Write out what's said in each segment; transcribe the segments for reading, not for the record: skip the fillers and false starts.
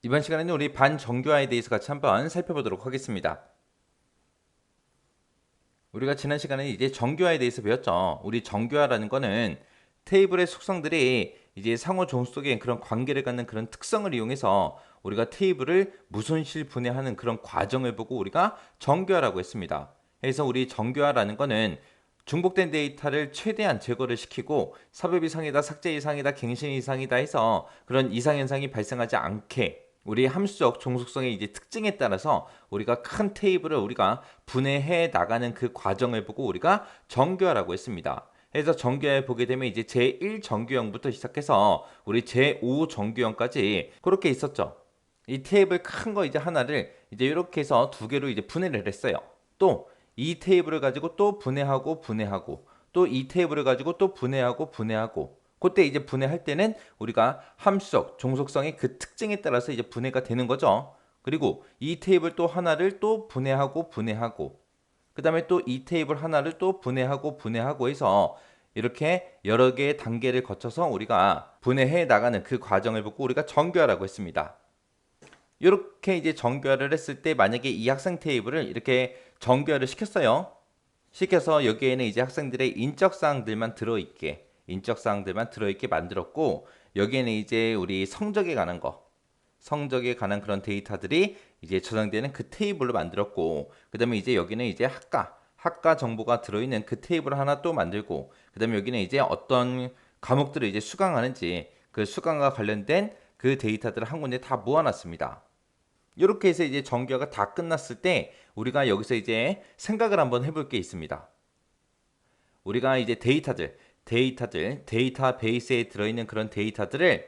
이번 시간에는 우리 반정교화에 대해서 같이 한번 살펴보도록 하겠습니다. 우리가 지난 시간에 이제 정교화에 대해서 배웠죠. 우리 정교화라는 거는 테이블의 속성들이 이제 상호 종속의 그런 관계를 갖는 그런 특성을 이용해서 우리가 테이블을 무손실 분해하는 그런 과정을 보고 우리가 정교화라고 했습니다. 그래서 우리 정교화라는 거는 중복된 데이터를 최대한 제거를 시키고 삽입 이상이다, 삭제 이상이다, 갱신 이상이다 해서 그런 이상 현상이 발생하지 않게 우리 함수적 종속성의 이제 특징에 따라서 우리가 큰 테이블을 우리가 분해해 나가는 그 과정을 보고 우리가 정교화라고 했습니다. 그래서 정교화에 보게 되면 이제 제1 정규형부터 시작해서 우리 제5 정규형까지 그렇게 있었죠. 이 테이블 큰 거 이제 하나를 이제 이렇게 해서 두 개로 이제 분해를 했어요. 또 이 테이블을 가지고 또 분해하고 또 이 테이블을 가지고 또 분해하고 그때 이제 분해할 때는 우리가 함수적 종속성의 그 특징에 따라서 이제 분해가 되는 거죠. 그리고 이 테이블 또 하나를 또 분해하고 그 다음에 또 이 테이블 하나를 또 분해하고 해서 이렇게 여러 개의 단계를 거쳐서 우리가 분해해 나가는 그 과정을 보고 우리가 정교화라고 했습니다. 이렇게 이제 정교화를 했을 때 만약에 이 학생 테이블을 이렇게 정교화를 시켰어요. 시켜서 여기에는 이제 학생들의 인적 사항들만 들어있게 만들었고, 여기에는 이제 우리 성적에 관한 그런 데이터들이 이제 저장되는 그 테이블로 만들었고, 그 다음에 이제 여기는 이제 학과 정보가 들어있는 그 테이블을 하나 또 만들고, 그 다음에 여기는 이제 어떤 과목들을 이제 수강하는지 그 수강과 관련된 그 데이터들을 한 군데 다 모아놨습니다. 이렇게 해서 이제 정교화가 다 끝났을 때 우리가 여기서 이제 생각을 한번 해볼 게 있습니다. 우리가 이제 데이터베이스에 들어있는 그런 데이터들을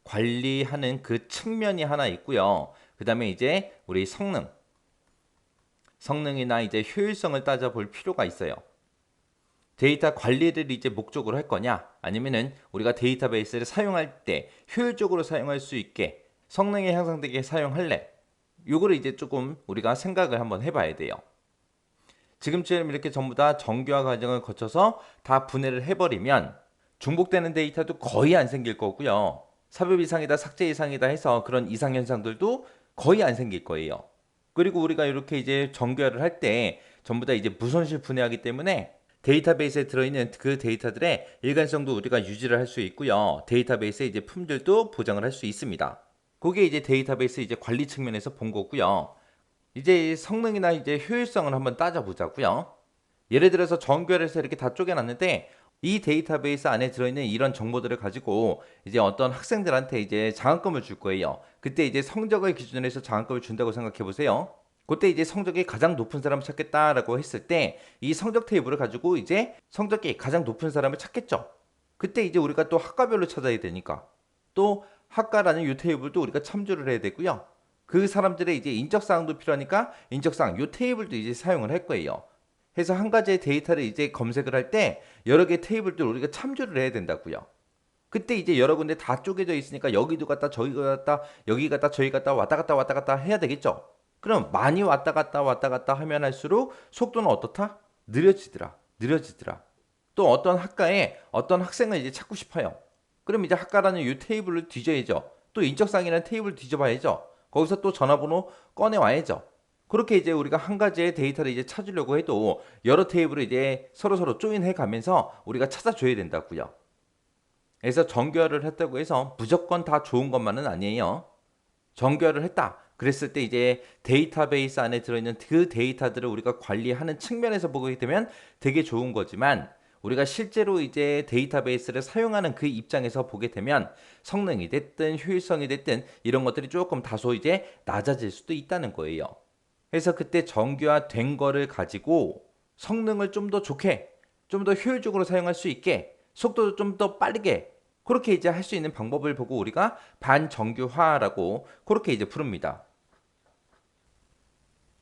관리하는 그 측면이 하나 있고요. 그 다음에 이제 우리 성능이나 이제 효율성을 따져볼 필요가 있어요. 데이터 관리를 이제 목적으로 할 거냐, 아니면은 우리가 데이터베이스를 사용할 때 효율적으로 사용할 수 있게 성능이 향상되게 사용할래? 요거를 이제 조금 우리가 생각을 한번 해봐야 돼요. 지금처럼 이렇게 전부 다 정교화 과정을 거쳐서 다 분해를 해버리면 중복되는 데이터도 거의 안 생길 거고요. 삽입 이상이다, 삭제 이상이다 해서 그런 이상 현상들도 거의 안 생길 거예요. 그리고 우리가 이렇게 이제 정교화를 할 때 전부 다 이제 무손실 분해하기 때문에 데이터베이스에 들어있는 그 데이터들의 일관성도 우리가 유지를 할 수 있고요. 데이터베이스의 이제 품질도 보장을 할 수 있습니다. 그게 이제 데이터베이스 이제 관리 측면에서 본 거고요. 이제 성능이나 이제 효율성을 한번 따져보자고요. 예를 들어서 정교화를 해서 이렇게 다 쪼개놨는데 이 데이터베이스 안에 들어있는 이런 정보들을 가지고 이제 어떤 학생들한테 이제 장학금을 줄 거예요. 그때 이제 성적을 기준으로 해서 장학금을 준다고 생각해 보세요. 그때 이제 성적이 가장 높은 사람을 찾겠다라고 했을 때 이 성적 테이블을 가지고 이제 성적이 가장 높은 사람을 찾겠죠. 그때 이제 우리가 또 학과별로 찾아야 되니까 또 학과라는 이 테이블도 우리가 참조를 해야 되고요. 그 사람들의 이제 인적 사항도 필요하니까 인적 사항 이 테이블도 이제 사용을 할 거예요. 해서 한 가지의 데이터를 이제 검색을 할 때 여러 개의 테이블들을 우리가 참조를 해야 된다고요. 그때 이제 여러 군데 다 쪼개져 있으니까 여기도 갔다 저기도 갔다 여기 갔다 저기 갔다 왔다 갔다 해야 되겠죠. 그럼 많이 왔다 갔다 하면 할수록 속도는 어떻다? 느려지더라. 또 어떤 학과에 어떤 학생을 이제 찾고 싶어요. 그럼 이제 학과라는 이 테이블을 뒤져야죠. 또 인적사항이라는 테이블을 뒤져봐야죠. 거기서 또 전화번호 꺼내 와야죠. 그렇게 이제 우리가 한 가지의 데이터를 이제 찾으려고 해도 여러 테이블을 이제 서로 조인해 가면서 우리가 찾아줘야 된다고요. 그래서 정교화를 했다고 해서 무조건 다 좋은 것만은 아니에요. 정교화를 했다. 그랬을 때 이제 데이터베이스 안에 들어있는 그 데이터들을 우리가 관리하는 측면에서 보게 되면 되게 좋은 거지만 우리가 실제로 이제 데이터베이스를 사용하는 그 입장에서 보게 되면 성능이 됐든 효율성이 됐든 이런 것들이 조금 다소 이제 낮아질 수도 있다는 거예요. 그래서 그때 정교화된 거를 가지고 성능을 좀 더 좋게, 좀 더 효율적으로 사용할 수 있게, 속도도 좀 더 빠르게 그렇게 이제 할 수 있는 방법을 보고 우리가 반정교화라고 그렇게 이제 부릅니다.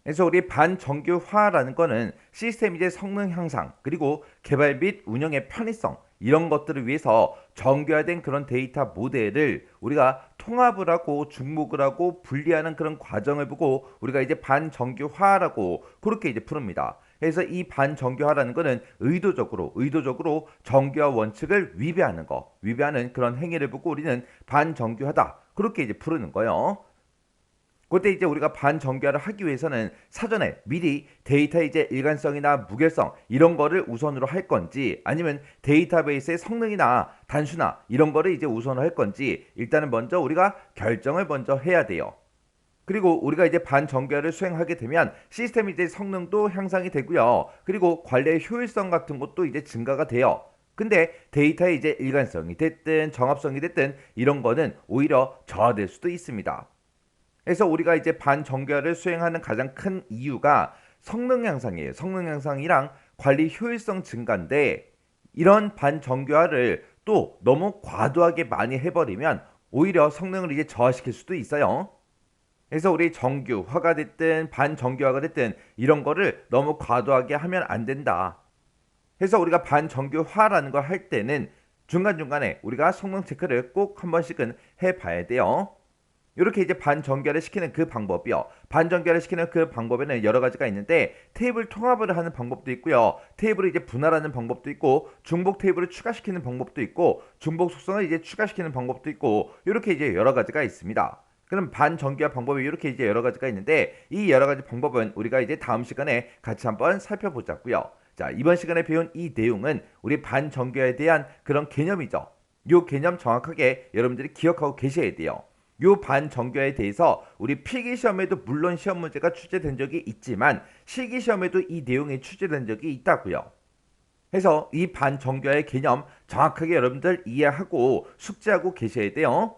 그래서 우리 반정교화라는 거는 시스템 이제 성능 향상 그리고 개발 및 운영의 편의성 이런 것들을 위해서 정교화된 그런 데이터 모델을 우리가 통합을 하고 중복을 하고 분리하는 그런 과정을 보고 우리가 이제 반정교화라고 그렇게 이제 부릅니다. 그래서 이 반정교화라는 거는 의도적으로 정교화 원칙을 위배하는 그런 행위를 보고 우리는 반정교하다 그렇게 이제 부르는 거예요. 그때 이제 우리가 반정교화를 하기 위해서는 사전에 미리 데이터의 이제 일관성이나 무결성 이런 거를 우선으로 할 건지, 아니면 데이터베이스의 성능이나 단순화 이런 거를 이제 우선으로 할 건지 일단은 먼저 우리가 결정을 먼저 해야 돼요. 그리고 우리가 이제 반정교화를 수행하게 되면 시스템 이제 성능도 향상이 되고요. 그리고 관리의 효율성 같은 것도 이제 증가가 돼요. 근데 데이터의 이제 일관성이 됐든 정합성이 됐든 이런 거는 오히려 저하될 수도 있습니다. 그래서 우리가 이제 반정교화를 수행하는 가장 큰 이유가 성능 향상이에요. 성능 향상이랑 관리 효율성 증가인데, 이런 반정교화를 또 너무 과도하게 많이 해버리면 오히려 성능을 이제 저하시킬 수도 있어요. 그래서 우리 정규화가 됐든 반정규화가 됐든 이런 거를 너무 과도하게 하면 안 된다. 그래서 우리가 반정규화라는 걸 할 때는 중간중간에 우리가 성능 체크를 꼭 한 번씩은 해봐야 돼요. 이렇게 이제 반정교화를 시키는 그 방법이요. 반정교화를 시키는 그 방법에는 여러 가지가 있는데, 테이블 통합을 하는 방법도 있고요. 테이블을 이제 분할하는 방법도 있고, 중복 테이블을 추가시키는 방법도 있고, 중복 속성을 이제 추가시키는 방법도 있고, 이렇게 이제 여러 가지가 있습니다. 그럼 반정교화 방법이 이렇게 이제 여러 가지가 있는데, 이 여러 가지 방법은 우리가 이제 다음 시간에 같이 한번 살펴보자고요. 자, 이번 시간에 배운 이 내용은 우리 반정교화에 대한 그런 개념이죠. 이 개념 정확하게 여러분들이 기억하고 계셔야 돼요. 요 반정교화에 대해서 우리 필기시험에도 물론 시험 문제가 출제된 적이 있지만 실기시험에도 이 내용이 출제된 적이 있다고요. 그래서 이 반정교화의 개념 정확하게 여러분들 이해하고 숙지하고 계셔야 돼요.